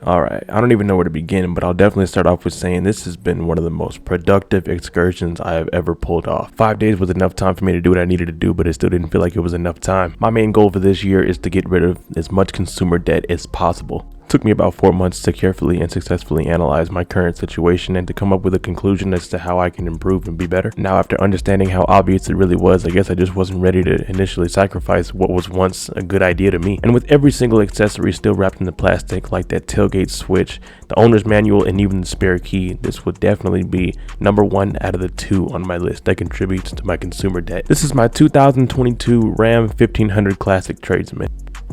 Alright, I don't even know where to begin, but I'll definitely start off with saying this has been one of the most productive excursions I have ever pulled off. 5 days was enough time for me to do what I needed to do, but it still didn't feel like it was enough time. My main goal for this year is to get rid of as much consumer debt as possible. It took me about 4 months to carefully and successfully analyze my current situation and to come up with a conclusion as to how I can improve and be better. Now, after understanding how obvious it really was, I guess I just wasn't ready to initially sacrifice what was once a good idea to me. And with every single accessory still wrapped in the plastic, like that tailgate switch, the owner's manual, and even the spare key, this would definitely be number 1 out of the 2 on my list that contributes to my consumer debt. This is my 2022 Ram 1500 Classic Tradesman.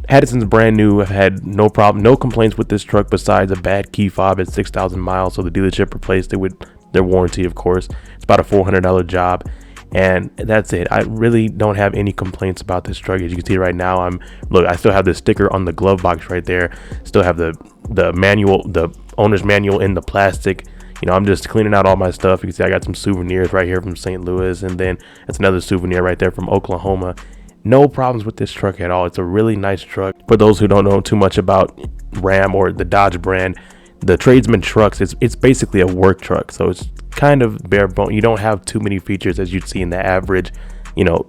Had it since brand new. I've had no complaints with this truck besides a bad key fob at 6,000 miles, so the dealership replaced it with their warranty, of course. It's about a $400 job, and that's it. I really don't have any complaints about this truck. As you can see right now, I still have the sticker on the glove box right there. Still have the manual, the owner's manual in the plastic. You know, I'm just cleaning out all my stuff. You can see I got some souvenirs right here from St. Louis, and then that's another souvenir right there from Oklahoma. No problems with this truck at all. It's a really nice truck. For those who don't know too much about Ram or the Dodge brand, the Tradesman trucks, it's basically a work truck. So it's kind of bare bone. You don't have too many features as you'd see in the average,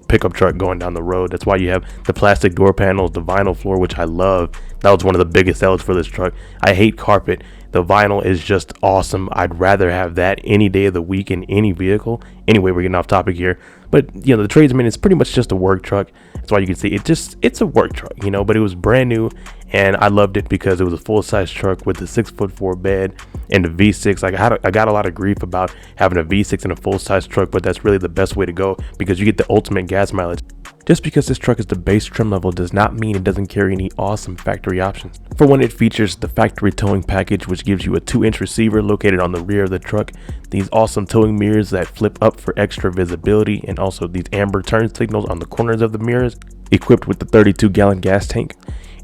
pickup truck going down the road. That's why you have the plastic door panels, the vinyl floor, which I love. That was one of the biggest sellers for this truck. I hate carpet. The vinyl is just awesome. I'd rather have that any day of the week in any vehicle. Anyway, we're getting off topic here. But, the Tradesman is pretty much just a work truck. That's why you can see it's a work truck, but it was brand new. And I loved it because it was a full-size truck with a 6'4" bed and a V6. I got a lot of grief about having a V6 in a full-size truck, but that's really the best way to go because you get the ultimate gas mileage. Just because this truck is the base trim level does not mean it doesn't carry any awesome factory options. For one, it features the factory towing package, which gives you a 2-inch receiver located on the rear of the truck, these awesome towing mirrors that flip up for extra visibility, and also these amber turn signals on the corners of the mirrors, equipped with the 32-gallon gas tank,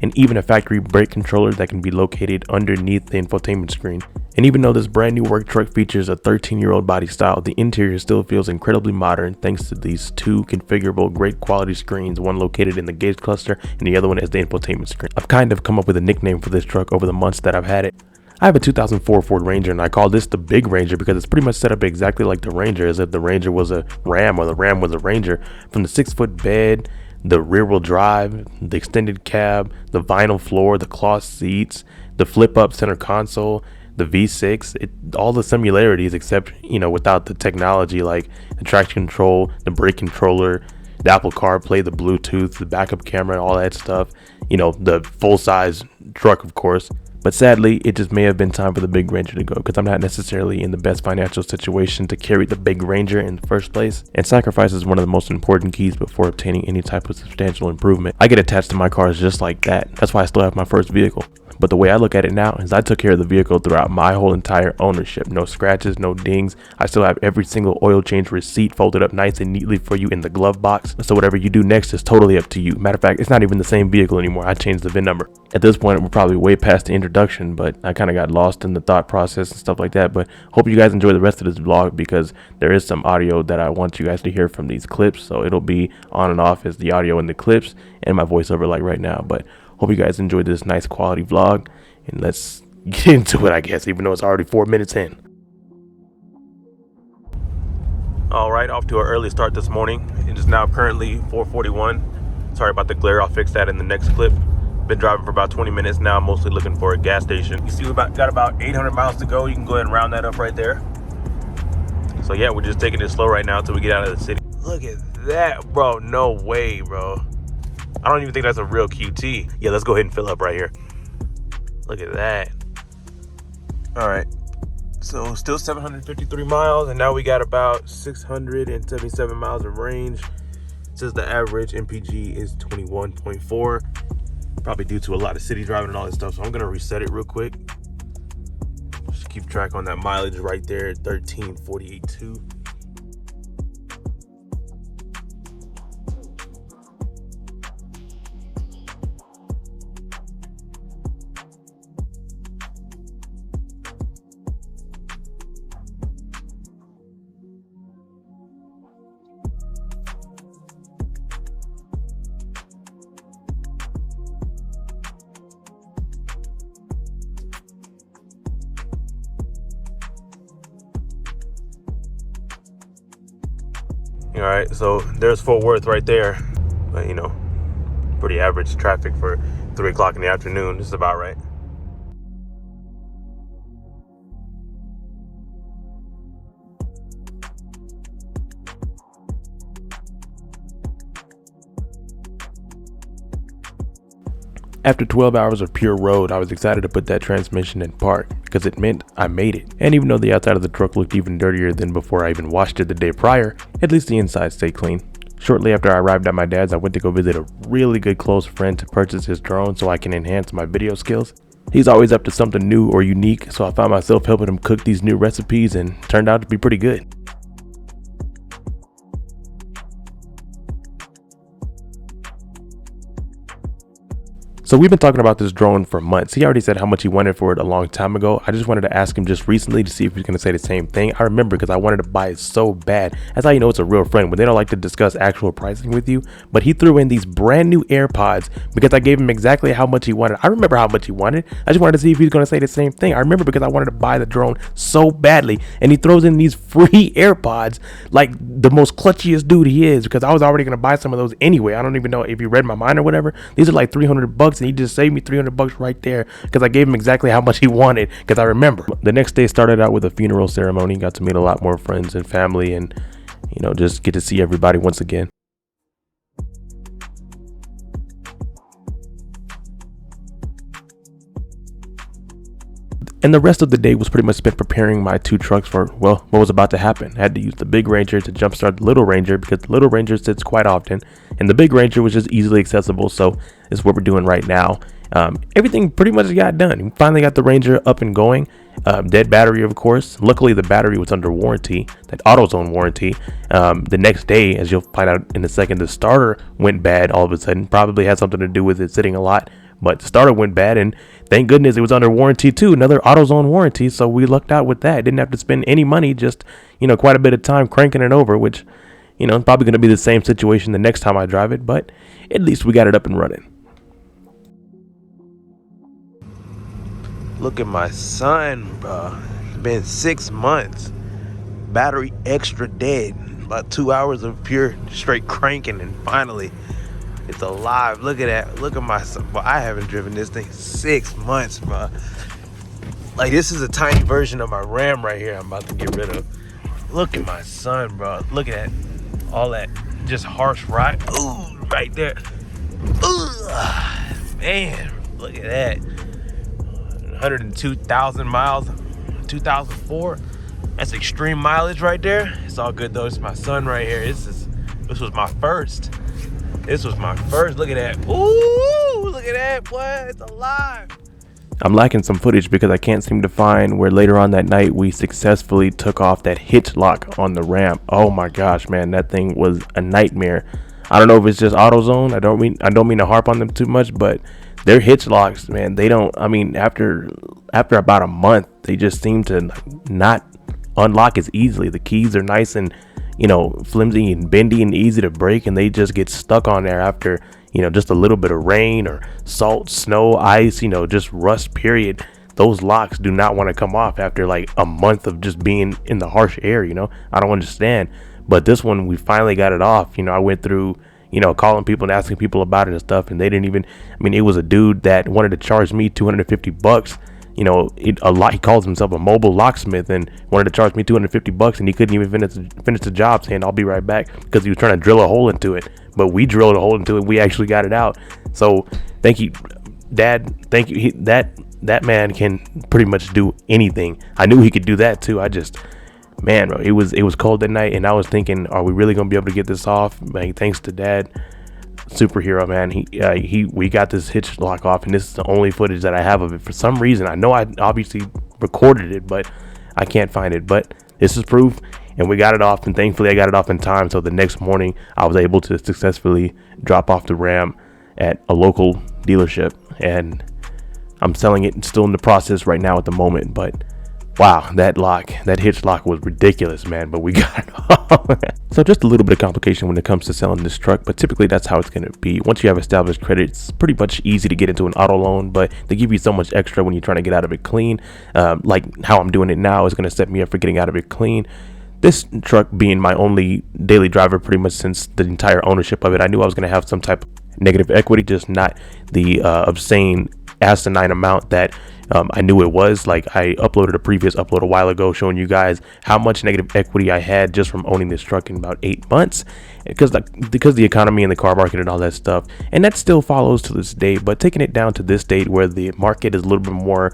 and even a factory brake controller that can be located underneath the infotainment screen. And even though this brand new work truck features a 13-year-old body style, the interior still feels incredibly modern thanks to these 2 configurable great quality screens, one located in the gauge cluster and the other one is the infotainment screen. I've kind of come up with a nickname for this truck over the months that I've had it. I have a 2004 Ford Ranger, and I call this the Big Ranger because it's pretty much set up exactly like the Ranger, as if the Ranger was a Ram or the Ram was a Ranger. From the 6-foot bed, the rear-wheel drive, the extended cab, the vinyl floor, the cloth seats, the flip-up center console, the V6, all the similarities except, without the technology like the traction control, the brake controller, the Apple CarPlay, the Bluetooth, the backup camera, all that stuff, the full-size truck, of course. But sadly, it just may have been time for the Big Ranger to go because I'm not necessarily in the best financial situation to carry the Big Ranger in the first place. And sacrifice is one of the most important keys before obtaining any type of substantial improvement. I get attached to my cars just like that. That's why I still have my first vehicle. But the way I look at it now is I took care of the vehicle throughout my whole entire ownership. No scratches, no dings. I still have every single oil change receipt folded up nice and neatly for you in the glove box. So whatever you do next is totally up to you. Matter of fact, it's not even the same vehicle anymore. I changed the VIN number. At this point, we're probably way past the introduction, but I kind of got lost in the thought process and stuff like that. But hope you guys enjoy the rest of this vlog because there is some audio that I want you guys to hear from these clips. So it'll be on and off as the audio in the clips and my voiceover like right now. But hope you guys enjoyed this nice quality vlog. And let's get into it, I guess, even though it's already 4 minutes in. All right, off to an early start this morning. It is now currently 4:41. Sorry about the glare. I'll fix that in the next clip. Been driving for about 20 minutes now, mostly looking for a gas station. You see we got about 800 miles to go. You can go ahead and round that up right there. So yeah, we're just taking it slow right now until we get out of the city. Look at that, bro. No way, bro. I don't even think that's a real QT. Yeah, let's go ahead and fill up right here. Look at that. All right, so still 753 miles, and now we got about 677 miles of range. It says the average MPG is 21.4, probably due to a lot of city driving and all that stuff. So I'm gonna reset it real quick. Just keep track on that mileage right there, 1348.2. All right, so there's Fort Worth right there. But, you know, pretty average traffic for 3 o'clock in the afternoon. This is about right. After 12 hours of pure road, I was excited to put that transmission in park because it meant I made it. And even though the outside of the truck looked even dirtier than before I even washed it the day prior, at least the inside stayed clean. Shortly after I arrived at my dad's, I went to go visit a really good close friend to purchase his drone so I can enhance my video skills. He's always up to something new or unique, so I found myself helping him cook these new recipes and turned out to be pretty good. So we've been talking about this drone for months. He already said how much he wanted for it a long time ago. I just wanted to ask him just recently to see if he's going to say the same thing. I remember because I wanted to buy it so bad. That's how you know it's a real friend, when they don't like to discuss actual pricing with you. But he threw in these brand new AirPods because I gave him exactly how much he wanted. I remember how much he wanted. I just wanted to see if he's going to say the same thing. I remember because I wanted to buy the drone so badly. And he throws in these free AirPods like the most clutchiest dude he is, because I was already going to buy some of those anyway. I don't even know if he read my mind or whatever. These are like $300. And he just saved me $300 right there because I gave him exactly how much he wanted, because I remember. The next day started out with a funeral ceremony. Got to meet a lot more friends and family, and you know, just get to see everybody once again. And the rest of the day was pretty much spent preparing my two trucks for, well, what was about to happen. I had to use the big Ranger to jumpstart the little Ranger because the little Ranger sits quite often, and the big Ranger was just easily accessible. So it's what we're doing right now. Everything pretty much got done. We finally got the Ranger up and going. Dead battery, of course. Luckily, the battery was under warranty, that AutoZone warranty. The next day, as you'll find out in a second, the starter went bad all of a sudden. Probably had something to do with it sitting a lot. But the starter went bad, and thank goodness it was under warranty too, another AutoZone warranty. So we lucked out with that. Didn't have to spend any money, just, you know, quite a bit of time cranking it over, which, you know, probably going to be the same situation the next time I drive it. But at least we got it up and running. Look at my son, bro. It's been 6 months. Battery extra dead. About 2 hours of pure straight cranking, and finally it's alive. Look at that. Look at my son. Well, I haven't driven this thing 6 months, bro. Like, this is a tiny version of my Ram right here I'm about to get rid of. Look at my son, bro. Look at that. All that just harsh ride. Ooh, right there. Ooh, man, look at that. 102,000 miles, 2004. That's extreme mileage right there. It's all good though. It's my son right here. This was my first. This was my first. Look at that. Ooh, look at that, boy. It's alive. I'm lacking some footage because I can't seem to find where later on that night we successfully took off that hitch lock on the ramp. Oh my gosh, man, that thing was a nightmare. I don't know if it's just AutoZone. I don't mean to harp on them too much, but their hitch locks, man, they don't, I mean, after about a month, they just seem to not unlock as easily. The keys are nice and, you know, flimsy and bendy and easy to break, and they just get stuck on there after, you know, just a little bit of rain or salt, snow, ice, you know, just rust, period. Those locks do not want to come off after like a month of just being in the harsh air, you know. I don't understand. But this one, we finally got it off. You know, I went through, you know, calling people and asking people about it and stuff, and they didn't even, I mean, it was a dude that wanted to charge me $250. You know, he calls himself a mobile locksmith and wanted to charge me $250, and he couldn't even finish the job, saying I'll be right back, because he was trying to drill a hole into it. But we drilled a hole into it. We actually got it out. So thank you, Dad. Thank you. That man can pretty much do anything. I knew he could do that too. Man, bro, it was cold that night, and I was thinking, are we really gonna be able to get this off? Man, thanks to Dad, superhero, man. We got this hitch lock off, and this is the only footage that I have of it. For some reason, I know I obviously recorded it, but I can't find it. But this is proof, and we got it off, and thankfully I got it off in time. So the next morning, I was able to successfully drop off the Ram at a local dealership, and I'm selling it. Still in the process right now at the moment, but wow, that hitch lock was ridiculous, man, but we got it off. So just a little bit of complication when it comes to selling this truck, but typically that's how it's going to be. Once you have established credit, it's pretty much easy to get into an auto loan, but they give you so much extra when you're trying to get out of it clean. Like how I'm doing it now is going to set me up for getting out of it clean. this truck being my only daily driver pretty much since the entire ownership of it, I knew I was going to have some type of negative equity, just not the obscene asinine amount that I knew it was. Like, I uploaded a previous upload a while ago showing you guys how much negative equity I had just from owning this truck in about 8 months, because the economy and the car market and all that stuff, and that still follows to this day. But taking it down to this date where the market is a little bit more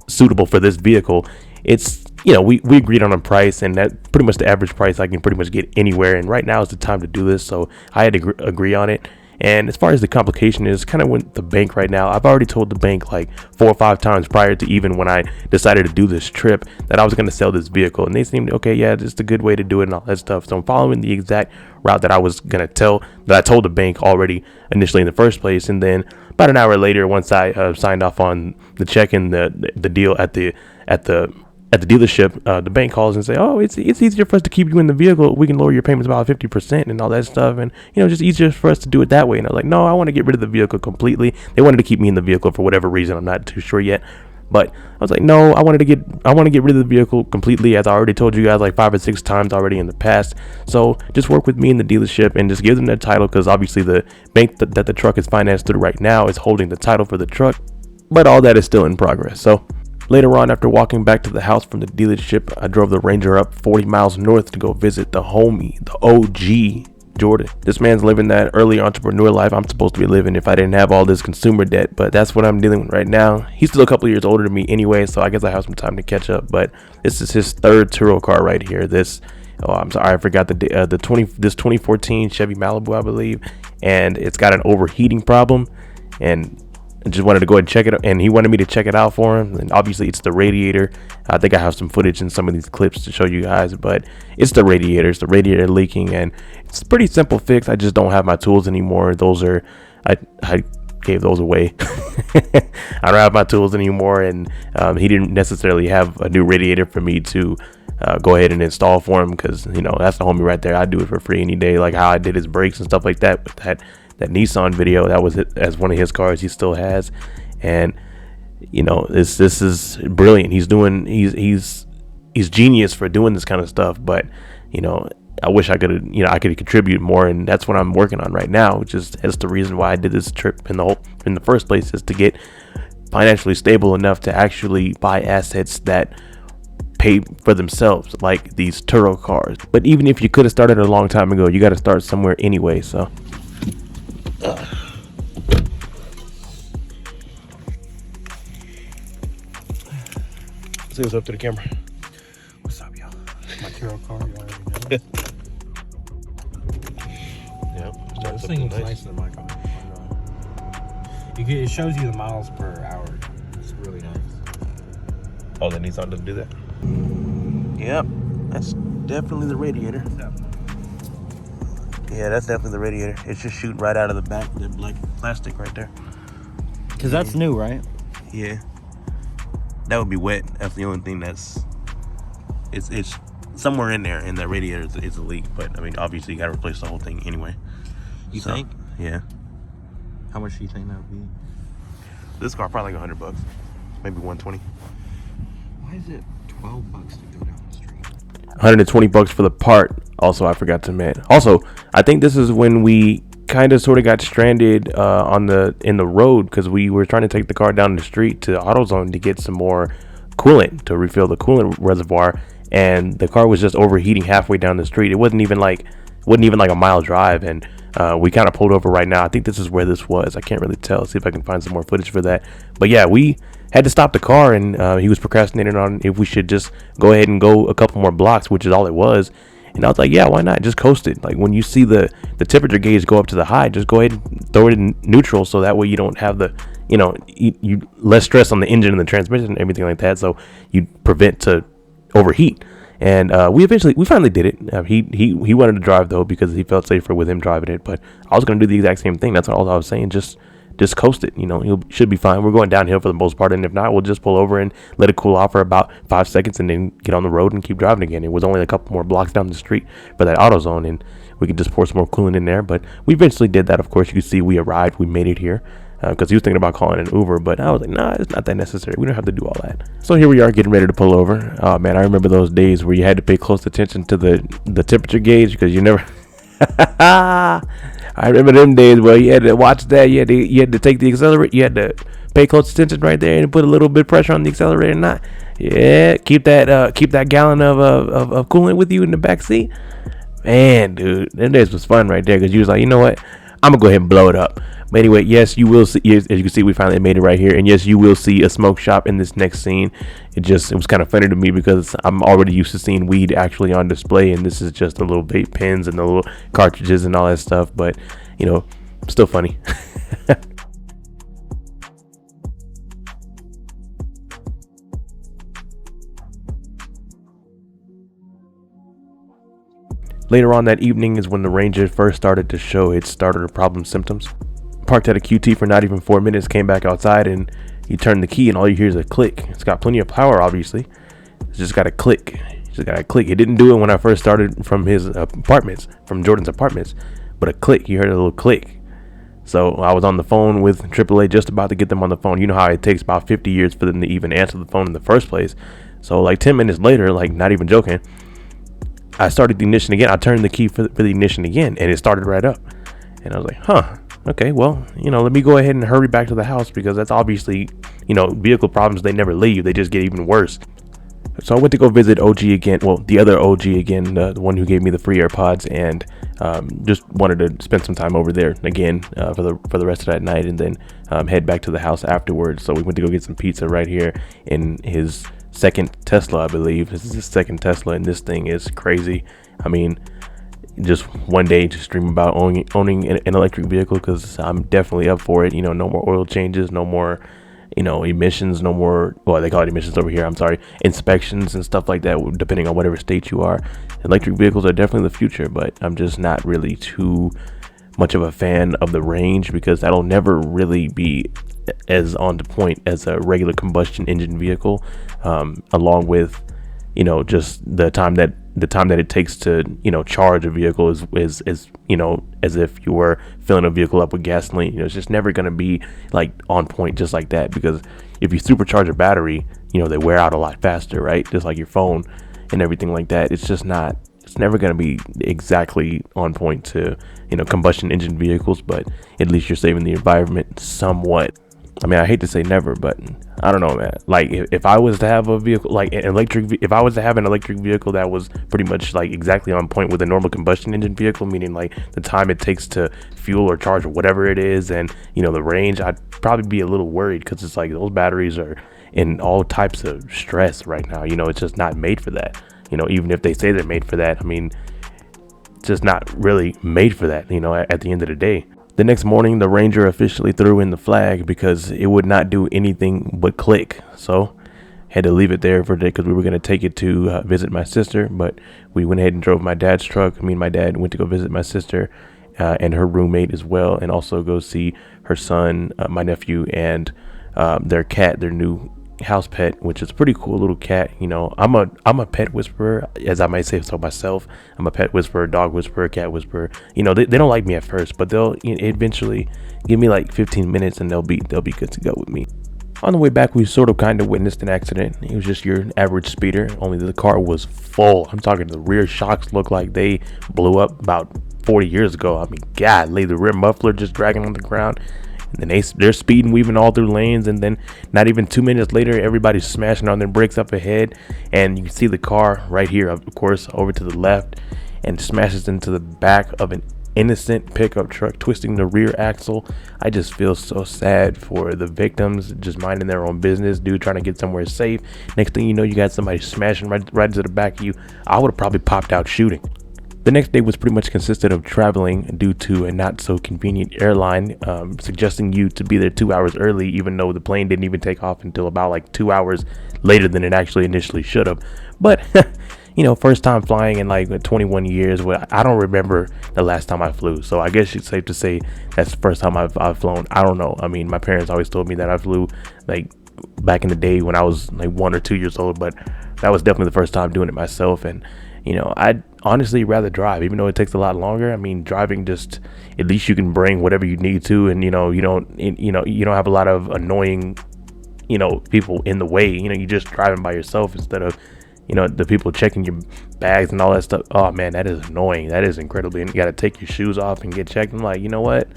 suitable for this vehicle, it's, you know, we agreed on a price, and that pretty much the average price I can pretty much get anywhere, and right now is the time to do this, so I had to agree on it. And as far as the complication is, kind of with the bank right now, I've already told the bank like 4 or 5 times prior to even when I decided to do this trip that I was going to sell this vehicle, and they seemed okay, yeah, it's a good way to do it and all that stuff. So I'm following the exact route that I was going to that I told the bank already initially in the first place. And then about an hour later, once I signed off on the check and the deal at the dealership, the bank calls and say, oh, it's easier for us to keep you in the vehicle. We can lower your payments about 50% and all that stuff, and, you know, just easier for us to do it that way. And I was like, no, I want to get rid of the vehicle completely. They wanted to keep me in the vehicle for whatever reason, I'm not too sure yet, but I was like, no, I want to get rid of the vehicle completely, as I already told you guys like 5 or 6 times already in the past. So just work with me in the dealership and just give them their title, because obviously the bank that the truck is financed through right now is holding the title for the truck, but all that is still in progress. So later on, after walking back to the house from the dealership, I drove the Ranger up 40 miles north to go visit the homie, the OG Jordan. This man's living that early entrepreneur life I'm supposed to be living if I didn't have all this consumer debt, but that's what I'm dealing with right now. He's still a couple years older than me anyway, so I guess I have some time to catch up, but this is his third Turo car right here. This, oh, I'm sorry, I forgot this 2014 Chevy Malibu, I believe, and it's got an overheating problem, and I just wanted to go ahead and check it out, and he wanted me to check it out for him. And obviously it's the radiator. I think I have some footage in some of these clips to show you guys, but it's the radiator leaking, and it's a pretty simple fix. I just don't have my tools anymore. I gave those away. I don't have my tools anymore, and he didn't necessarily have a new radiator for me to go ahead and install for him, because, you know, that's the homie right there. I'd do it for free any day, like how I did his brakes and stuff like that with that Nissan video. That was it, as one of his cars he still has. And, you know, this is brilliant. He's genius for doing this kind of stuff. But, you know, I wish I could contribute more, and that's what I'm working on right now, which is that's the reason why I did this trip in the first place, is to get financially stable enough to actually buy assets that pay for themselves, like these Turo cars. But even if you could have started a long time ago, you got to start somewhere anyway. So say what's up to the camera. What's up, y'all? My Turo car, you already know. Yep. This thing looks nicer than my car. It shows you the miles per hour. It's really nice. Oh, the Nissan doesn't do that? Yep. That's definitely the radiator. Yeah, that's definitely the radiator. It's just shooting right out of the back of the black plastic right there. Because that's new, right? Yeah. That would be wet. That's the only thing that's... It's somewhere in there, and the radiator is a leak. But, I mean, obviously you got to replace the whole thing anyway. You think? Yeah. How much do you think that would be? This car probably like $100. Maybe 120. Why is it $12 to go down the street? $120 for the part. Also, I forgot to mention. Also, I think this is when we kind of sort of got stranded in the road, because we were trying to take the car down the street to AutoZone to get some more coolant to refill the coolant reservoir, and the car was just overheating halfway down the street. It wasn't even like a mile drive, and we kind of pulled over right now. I think this is where this was. I can't really tell. See if I can find some more footage for that. But yeah, we had to stop the car, and he was procrastinating on if we should just go ahead and go a couple more blocks, which is all it was. And I was like, yeah, why not? Just coast it. Like, when you see the temperature gauge go up to the high, just go ahead and throw it in neutral, so that way you don't have the, you know, you less stress on the engine and the transmission and everything like that, so you prevent to overheat. And we finally did it. He wanted to drive, though, because he felt safer with him driving it. But I was going to do the exact same thing. That's all I was saying. Just coast it. You know, you should be fine. We're going downhill for the most part, and if not, we'll just pull over and let it cool off for about 5 seconds, and then get on the road and keep driving again. It was only a couple more blocks down the street for that AutoZone, and we could just pour some more coolant in there. But we eventually did that. Of course, you can see we arrived. We made it here. because he was thinking about calling an Uber, but I was like, nah, it's not that necessary. We don't have to do all that. So here we are getting ready to pull over. Oh man, I remember those days where you had to pay close attention to the temperature gauge because you never. I remember them days where you had to watch that. You had to take the accelerator. You had to pay close attention right there and put a little bit of pressure on the accelerator. Not, yeah, keep that gallon of coolant with you in the back seat. Man, dude, them days was fun right there because you was like, you know what, I'm gonna go ahead and blow it up. But anyway, yes, you will see. As you can see, we finally made it right here, and yes, you will see a smoke shop in this next scene. It was kind of funny to me because I'm already used to seeing weed actually on display, and this is just the little vape pens and the little cartridges and all that stuff. But you know, still funny. Later on that evening is when the Ranger first started to show its starter problem symptoms. Parked at a QT for not even 4 minutes, came back outside, and you turn the key and all you hear is a click. It's got plenty of power, obviously. It's just got a click. It didn't do it when I first started from Jordan's apartments, but a click. You heard a little click. So I was on the phone with AAA, just about to get them on the phone. You know how it takes about 50 years for them to even answer the phone in the first place. So like 10 minutes later, like not even joking, I started the ignition again. I turned the key for the ignition again, and it started right up. And I was like, huh. Okay, well, let me go ahead and hurry back to the house because that's obviously, vehicle problems, they never leave. They just get even worse. So I went to go visit OG again. Well, the other OG again, the one who gave me the free AirPods, and just wanted to spend some time over there again for the rest of that night, and then head back to the house afterwards. So we went to go get some pizza right here in his second Tesla, I believe. This is his second Tesla, and this thing is crazy. I mean, just one day just dream about owning an electric vehicle, because I'm definitely up for it. No more oil changes, no more emissions, no more, well, they call it emissions over here, I'm sorry, inspections and stuff like that, depending on whatever state you are. Electric vehicles are definitely the future, but I'm just not really too much of a fan of the range, because that'll never really be as on the point as a regular combustion engine vehicle, along with just the time that it takes to charge a vehicle is as if you were filling a vehicle up with gasoline. It's just never going to be like on point just like that, because if you supercharge a battery, they wear out a lot faster, right? Just like your phone and everything like that. It's never going to be exactly on point to combustion engine vehicles, but at least you're saving the environment somewhat. I mean, I hate to say never, but I don't know, man. Like, if I was to have a vehicle, like if I was to have an electric vehicle that was pretty much like exactly on point with a normal combustion engine vehicle, meaning like the time it takes to fuel or charge or whatever it is, and the range, I'd probably be a little worried, because it's like those batteries are in all types of stress right now. It's just not made for that. Even if they say they're made for that, I mean, it's just not really made for that. At the end of the day. The next morning, the Ranger officially threw in the flag because it would not do anything but click. So had to leave it there for a day, because we were going to take it to visit my sister. But we went ahead and drove my dad's truck. Me and my dad went to go visit my sister and her roommate as well, and also go see her son, my nephew, and their cat, their new house pet, which is a pretty cool little cat. I'm a pet whisperer, as I might say so myself. I'm a pet whisperer, dog whisperer, cat whisperer. They don't like me at first, but they'll eventually give me like 15 minutes and they'll be good to go with me. On the way back, we sort of kind of witnessed an accident. It was just your average speeder, only the car was full. I'm talking, the rear shocks looked like they blew up about 40 years ago. I mean, golly, the rear muffler just dragging on the ground. And then they're speeding, weaving all through lanes, and then not even 2 minutes later, everybody's smashing on their brakes up ahead, and you can see the car right here, of course, over to the left, and smashes into the back of an innocent pickup truck, twisting the rear axle. I just feel so sad for the victims, just minding their own business, dude, trying to get somewhere safe. Next thing you know, you got somebody smashing right into the back of you. I would have probably popped out shooting. The next day was pretty much consisted of traveling due to a not so convenient airline suggesting you to be there 2 hours early, even though the plane didn't even take off until about like 2 hours later than it actually initially should have. But first time flying in like 21 years. Well, I don't remember the last time I flew, so I guess it's safe to say that's the first time I've flown. I don't know. I mean, my parents always told me that I flew like back in the day when I was like 1 or 2 years old, but that was definitely the first time doing it myself. And honestly rather drive, even though it takes a lot longer. I mean, driving, just at least you can bring whatever you need to, and you know, you don't have a lot of annoying, people in the way. You're just driving by yourself instead of, the people checking your bags and all that stuff. Oh man, that is annoying. That is incredibly. And you got to take your shoes off and get checked. I'm like, you know what?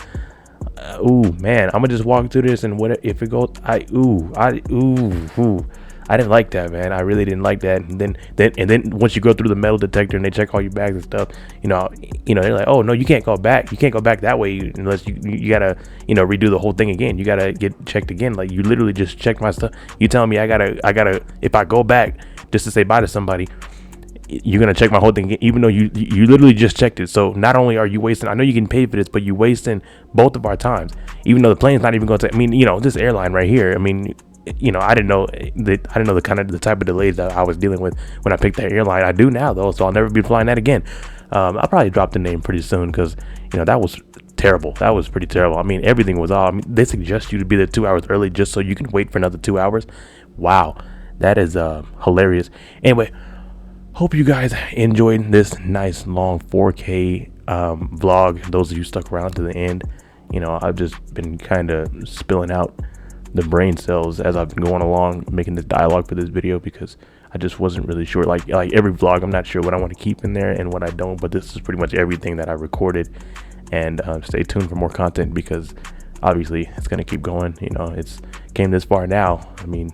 Ooh man, I'm gonna just walk through this, and what if it goes? I didn't like that, man. I really didn't like that. And then once you go through the metal detector and they check all your bags and stuff, they're like, oh no, you can't go back. You can't go back that way unless you gotta, redo the whole thing again. You gotta get checked again. Like, you literally just checked my stuff. You telling me I gotta, if I go back just to say bye to somebody, you're gonna check my whole thing again, even though you literally just checked it. So not only are you wasting, I know you can pay for this, but you wasting both of our times. Even though the plane's not even going to. I mean, this airline right here. I mean, I didn't know the type of delays that I was dealing with when I picked that airline. I do now though, so I'll never be flying that again. I'll probably drop the name pretty soon because that was terrible. That was pretty terrible. I mean, everything was all. I mean, they suggest you to be there 2 hours early just so you can wait for another 2 hours. Wow, that is hilarious. Anyway, hope you guys enjoyed this nice long 4K vlog. Those of you stuck around to the end, I've just been kind of spilling out the brain cells as I've been going along, making this dialogue for this video, because I just wasn't really sure. Like every vlog, I'm not sure what I want to keep in there and what I don't, but this is pretty much everything that I recorded. And stay tuned for more content, because obviously it's going to keep going. It's came this far now. I mean,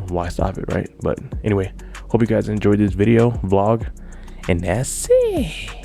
why stop it, right? But anyway, hope you guys enjoyed this video vlog, and that's it.